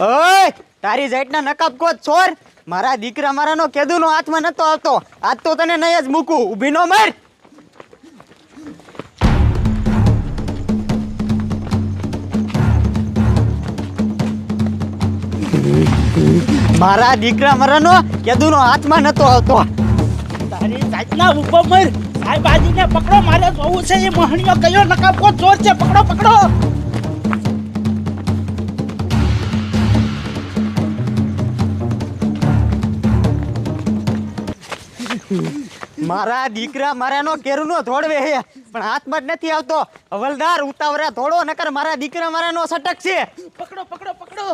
ઓય તારી જાતના નકાબ કોત છોર મારા દીકરા મારાનો કેદુનો હાથમાં નતો આવતો આજ તો તને નહીં જ મૂકું ઊભી નો માર મારા દીકરા મારાનો કેદુનો હાથમાં નતો આવતો તારી જાતના ઉપર મર સાહેબ બાજીને પકડો મારે જોવું છે એ મોહણીઓ કયો નકાબ કોત ચોર છે પકડો પકડો મારા દીકરા મારાનો કેરુનો ધોડવે હે પણ હાથમાં જ નથી આવતો હવલદાર ઉતાવળા ધોડો નકર મારા દીકરા મારાનો સટક છે પકડો પકડો પકડો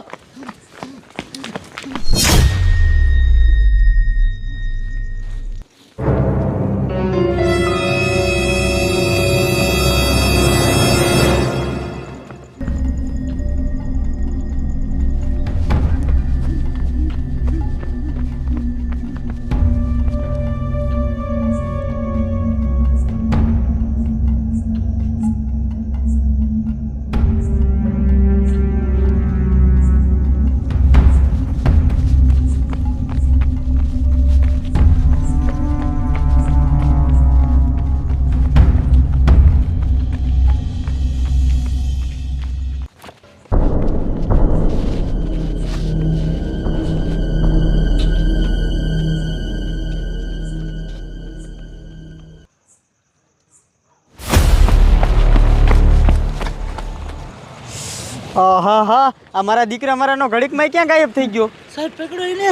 હા હા અમારા દીકરા મારાનો ઘડીકમાં ક્યાં ગાયબ થઈ ગયો સાહેબ પકડો એને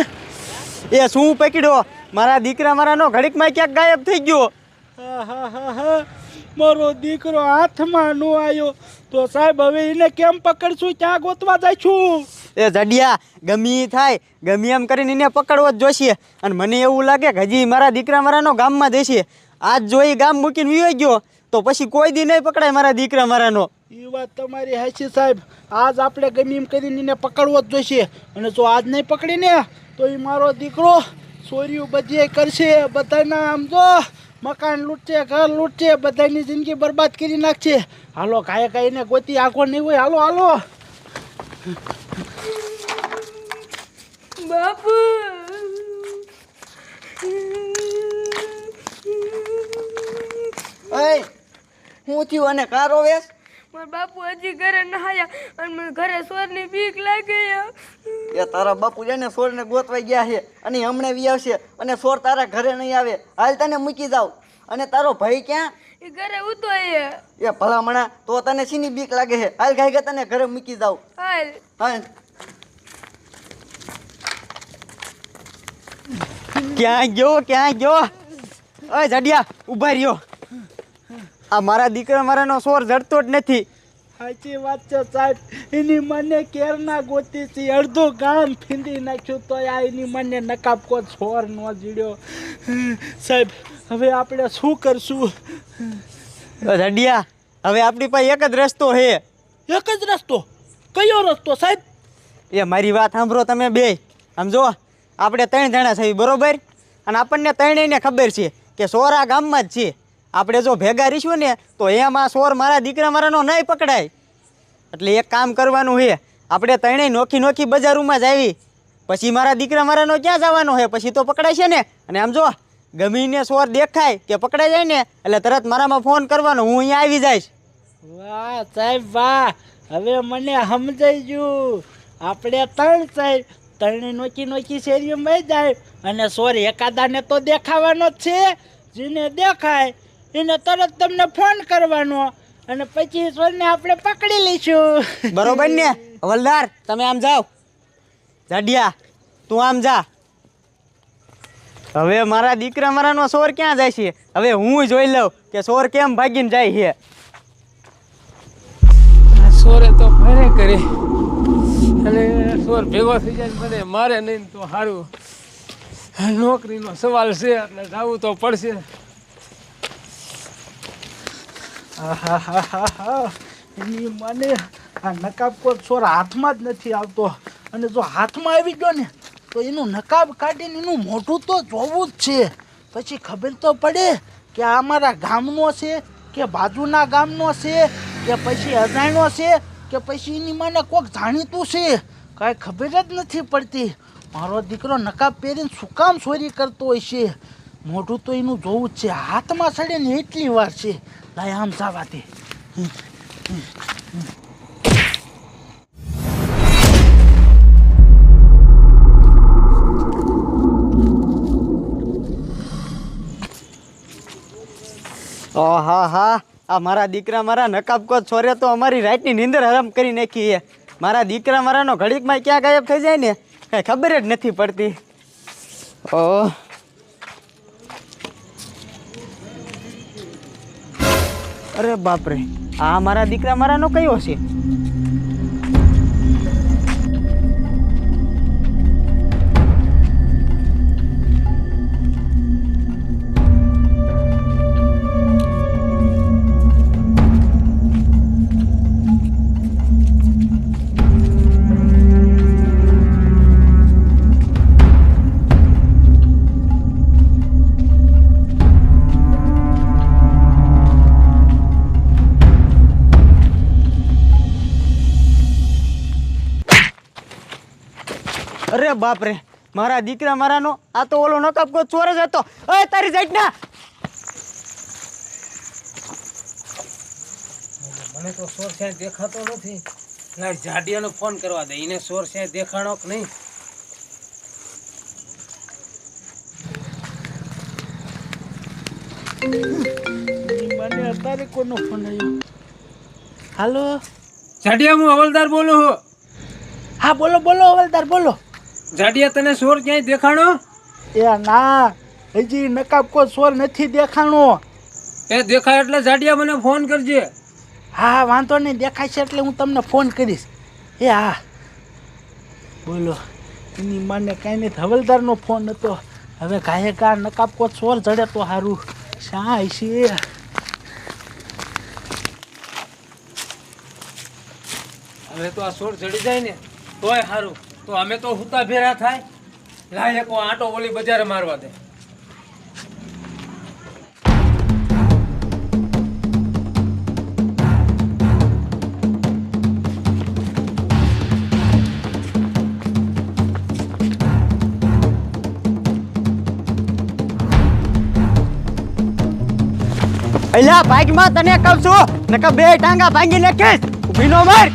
એ શું પકડ્યો મારા દીકરા મારાનો ઘડીકમાં ક્યાંક ગાયબ થઈ ગયો મારો દીકરો હાથમાં નો આવ્યો તો સાહેબ હવે એને કેમ પકડશું ક્યાં ગોતવા જઈશું એ જડિયા ગમી થાય ગમી એમ કરીને એને પકડવો જ જોશે અને મને એવું લાગે કે હજી મારા દીકરા મારાનો ગામમાં જશે આજ જો એ ગામ મૂકીને વિયો ગયો તો પછી કોઈ દી નહીં પકડાય મારા દીકરા મારાનો એ વાત તમારી હાચી સાહેબ આજ આપણે ગમે એમ કરીને એને પકડવો જ જોઈશે અને જો આજ નહીં પકડીને તો એ મારો દીકરો ચોરીઓ બધી કરશે બધાના આમ જો મકાન લૂંટશે ઘર લૂંટશે બધાની જિંદગી બરબાદ કરી નાખશે હાલો કાંઈ કાંઈને ગોતી આખો નહીં હોય હાલો હાલો બાપુ હું થયું અને કારો વેશ મારા બાપુ હજી ઘરે નહાયા અને મને ઘરે સોરની બીક લાગી એ તારા બાપુ જાને સોરને ગોતવાઈ ગયા છે અને હમણે વી આવશે અને સોર તારા ઘરે નહીં આવે હાલ તને મૂકી જાવ અને તારો ભાઈ ક્યાં એ ઘરે ઉતો એ ભલામણા તો તને શીની બીક લાગે છે હાલ ગાય તને ઘરે મૂકી જાવ હાલ હાલ ક્યાં ગયો ઓય જડિયા ઉભા રહ્યો આ મારા દીકરા મારાનો સોર જડતો જ નથી સાચી વાત છે સાહેબ એની મને કેરના ગોતી છે અડધો ગામ ફીંદી નાખ્યું તો આ એની મને નકાબ કો છોર નો જીડ્યો સાહેબ હવે આપણે શું કરશું જડિયા હવે આપણી પાસે એક જ રસ્તો છે એક જ રસ્તો કયો રસ્તો સાહેબ એ મારી વાત સાંભળો તમે બે આમ જો આપણે 3 જણા છીએ બરોબર અને આપણને ત્રણેયને ખબર છે કે સોર આ ગામમાં જ છે આપણે જો ભેગા રહીશું ને તો એમાં સોર મારા દીકરા મારાનો નહીં પકડાય એટલે એક કામ કરવાનું છે આપણે ત્રણેય નોખી બજારોમાં જ આવી પછી મારા દીકરા મારાનો ક્યાં જવાનો છે પછી તો પકડાય છે ને અને આમ જો ગમીને સોર દેખાય કે પકડાઈ જાય ને એટલે તરત મારામાં ફોન કરવાનો હું અહીંયા આવી જઈશ વાહ સાહેબ વાહ હવે મને સમજાઈ ગયું આપણે 3 સાહેબ ત્રણે નોખી શેરીઓમાં જાય અને સોર એકાદાને તો દેખાવાનો જ છે જેને દેખાય એને તરત તમને ફોન કરવાનો અને પછી સોરને આપણે પકડી લઈશું બરોબર ને હવલદાર તમે આમ જાઓ જાડિયા તું આમ જા હવે મારા દીકરા મારાનો સોર ક્યાં જાય છે હવે હું જોઈ લઉં કે સોર કેમ ભાગીને જાય છે સોરે તો ભરે કરી અને સોર ભેગો થઈ જાય મને મારે નહીં તો સારું નોકરીનો સવાલ છે એટલે જવું તો પડશે એની મને આ નકાબ કોટ સોર હાથમાં જ નથી આવતો અને જો હાથમાં આવી ગયો ને તો એનું નકાબ કાઢીને એનું મોઢું તો જોવું જ છે પછી ખબર તો પડે કે આ અમારા ગામનો છે કે બાજુના ગામનો છે કે પછી અજાણ્યો છે કે પછી એની મને કોક જાણીતું છે કાંઈ ખબર જ નથી પડતી. મારો દીકરો નકાબ પહેરીને શું કામ ચોરી કરતો હોય છે? મોઢું તો એનું જોવું જ છે, હાથમાં સડે ને એટલી વાર છે. લાય આમ જવા દે. હા હા, આ મારા દીકરા મારા નકાબ કોટ છોરે તો અમારી રાતની નીંદર હરામ કરી નાખી છે. મારા દીકરા મારાનો ઘડીકમાં ક્યાં ગાયબ થઈ જાય ને કાંઈ ખબર જ નથી પડતી. ઓ અરે બાપરે, આ મારા દીકરા મારાનો કયો છે? અરે બાપરે, મારા દીકરા મારાનો આ તો ઓલો નકાબ કોટ ચોર જ હતો. અરે તારી સાઈડ ના. મને તો સોર સાહેબ દેખાતો નથી. ના જાડિયાનો ફોન કરવા દે, એને સોર સાહેબ દેખાણો કે નહીં. મને અત્યારે કોનો ફોન આવ્યો? હાલો. જાડિયા, હું હવલદાર બોલું છું. હા બોલો બોલો હવલદાર બોલો. જાડિયા, તને સોર ક્યાંય દેખાણો? એ ના, હજી નકાબ કોઈ સોર નથી દેખાણો. એ દેખાય એટલે જાડિયા મને ફોન કરજે. હા વાંધો નહીં, દેખાય છે એટલે હું તમને ફોન કરીશ. એ હા બોલો. એની માને કાંઈ નહીં, હવલદારનો ફોન હતો. હવે ગાયે ગા નકાબ કોટ સોર જડે તો સારું. શા છે? હવે તો આ સોર ચડી જાય ને તોય સારું. તો અમે તો હુતા ભેરા થાય. લાય એક આંટો ઓલી બજારે મારવા દે. અલ્યા ભાગમાં તને કહું છું, નકર બે ટાંગા ભાંગી નાખીશ. ઊભી નો માર.